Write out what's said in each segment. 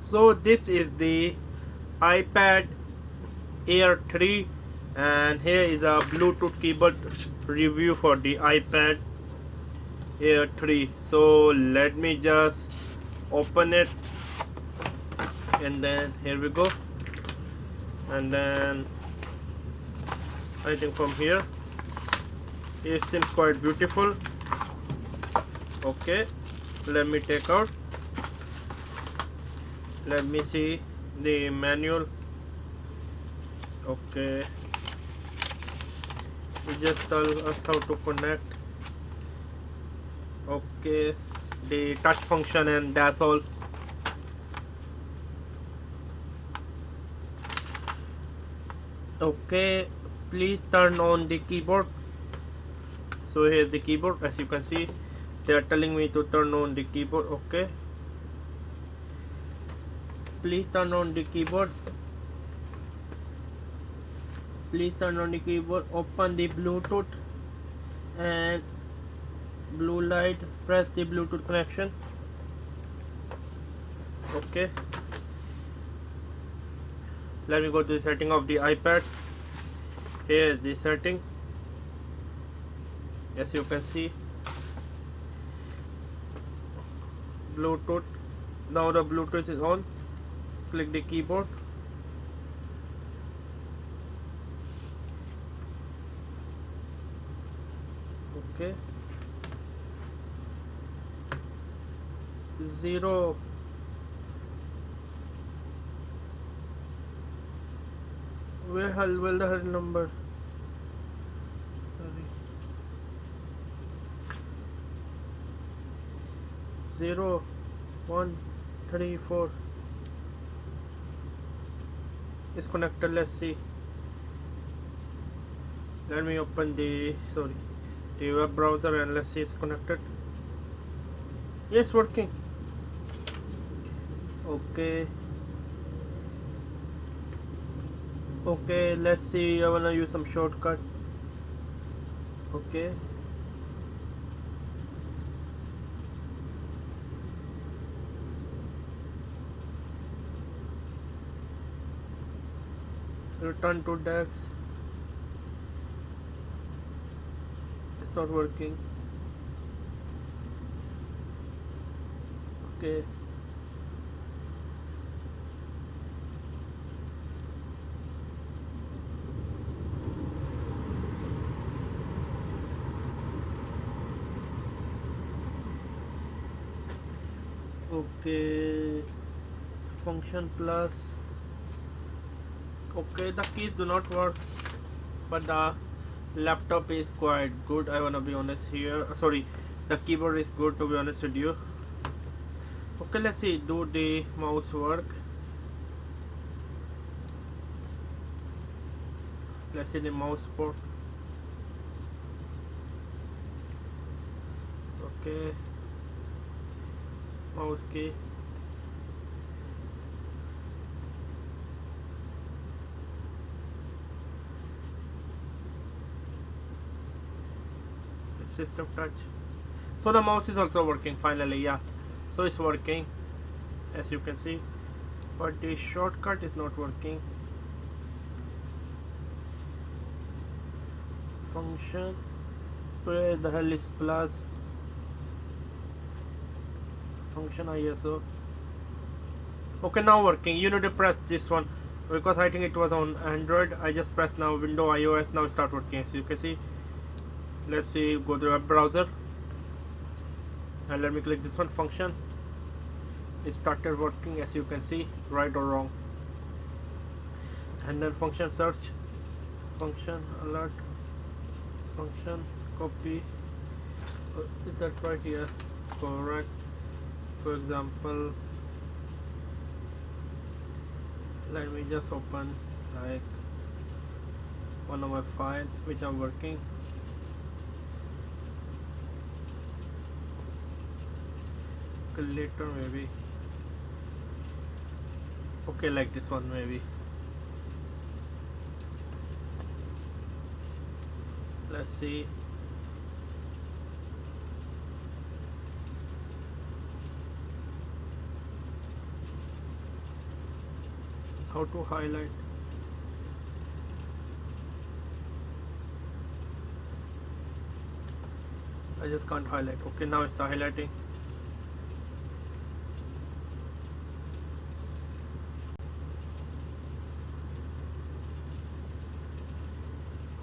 So this is the iPad Air 3, and here is a Bluetooth keyboard review for the iPad Air 3. So let me just open it, and then here we go. And then I think from here it seems quite beautiful. Okay, let me take out. Let me see the manual. Okay, it just tell us how to connect. Okay, the touch function, and that's all. Okay, please turn on the keyboard. So here's the keyboard. As you can see, they are telling me to turn on the keyboard. Okay, please turn on the keyboard. Please turn on the keyboard. Open the Bluetooth and blue light. Press the Bluetooth connection. Okay, let me go to the setting of the iPad. Here is the setting. As you can see, Bluetooth. Now the Bluetooth is on. Click the keyboard. Okay, 0. Where hell will the number? Sorry. 0 1 3 4 is connected. Let's see. Let me open the web browser, and let's see it's connected. Yes, working. Okay, let's see. I wanna use some shortcut. Okay, return to desk. It's not working. Okay, okay, function plus. Okay, the keys do not work, but the laptop is quite good. I wanna be honest here. Sorry, the keyboard is good, to be honest with you. Okay, let's see. Do the mouse work? Let's see the mouse port. Okay, mouse key. System touch. So the mouse is also working finally. Yeah, so it's working, as you can see, but the shortcut is not working. Function, where the hell is plus? Function ISO. Okay, now working. You need to press this one, because I think it was on Android. I just press now Windows iOS. Now start working, as you can see. Let's see, go to web browser, and let me click this one, function. It started working, as you can see, right or wrong. And then function search, function alert, function copy. Is that right? Here, correct. For example, let me just open like one of my file which I'm working. Later maybe. Okay, like this one maybe. Let's see. How to highlight? I just can't highlight. Okay, now it's highlighting.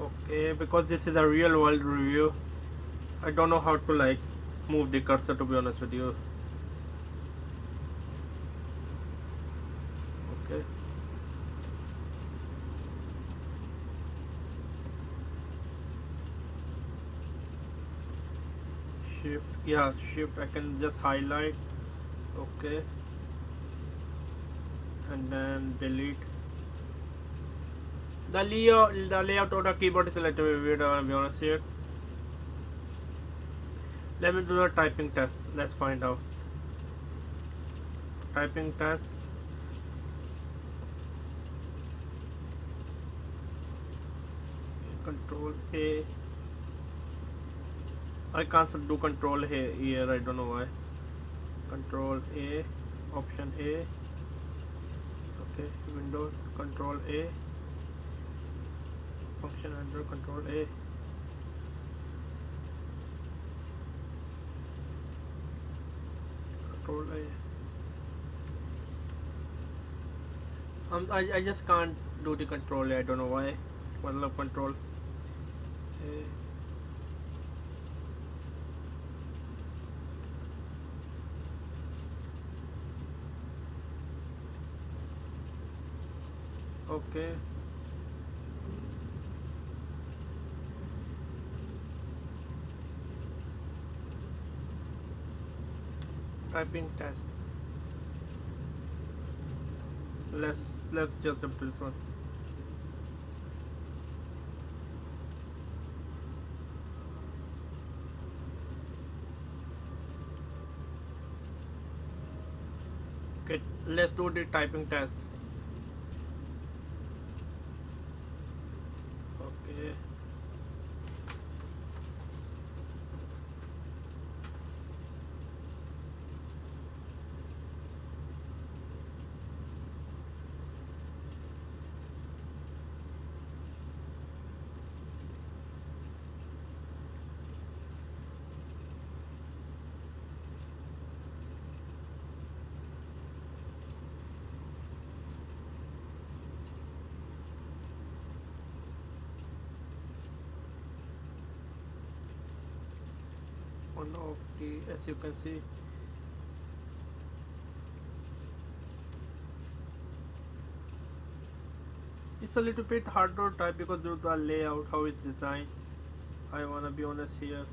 Okay, because this is a real world review, I don't know how to like move the cursor, to be honest with you. Okay. Shift, yeah, shift. I can just highlight. Okay, and then delete. The layout of the keyboard is a little bit weird. I'll be honest here. Let me do the typing test. Let's find out. Typing test. Control A. I can't do Control A here. I don't know why. Control A. Option A. Okay. Windows. Control A. Function under Control A. Control A. I just can't do the Control A. I don't know why. One of controls. A. Okay. Typing test. Let's just up to this one. Okay, let's do the typing test. Okay. One of the, as you can see, it's a little bit hard to type because of the layout, how it's designed. I wanna be honest here.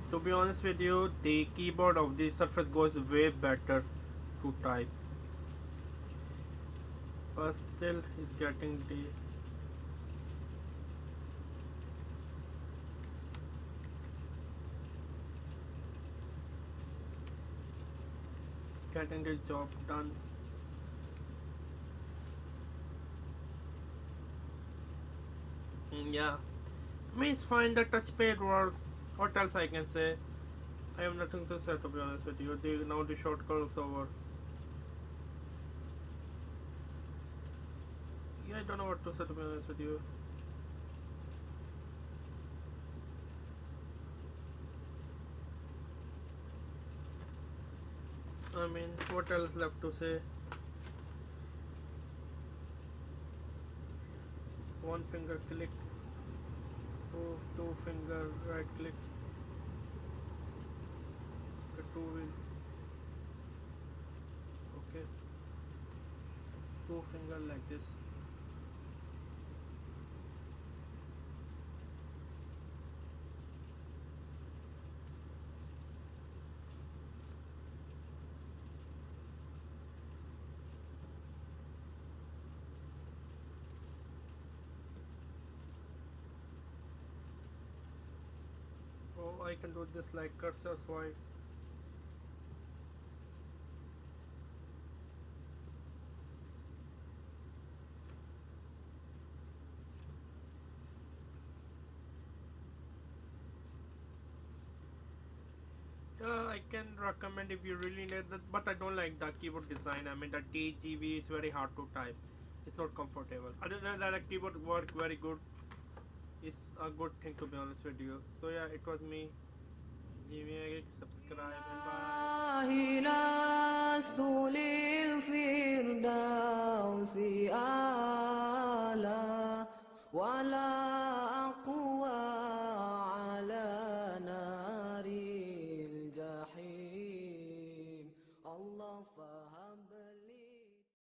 To be honest with you, the keyboard of the Surface Go is way better to type. But still, it's getting the job done. Yeah, I mean it's fine. The touchpad work. What else I can say? I have nothing to say, to be honest with you. Now the shortcut is over. Yeah, I don't know what to say, to be honest with you. I mean, what else left to say? One finger click, two finger right click, the two wheel. Okay, two finger like this. Oh, I can do this like cursor swipe. I can recommend if you really need that, but I don't like the keyboard design. I mean, the TGV is very hard to type. It's not comfortable. Other than that, the keyboard work very good. It's a good thing, to be honest with you. So yeah, it was me. Give me a subscribe.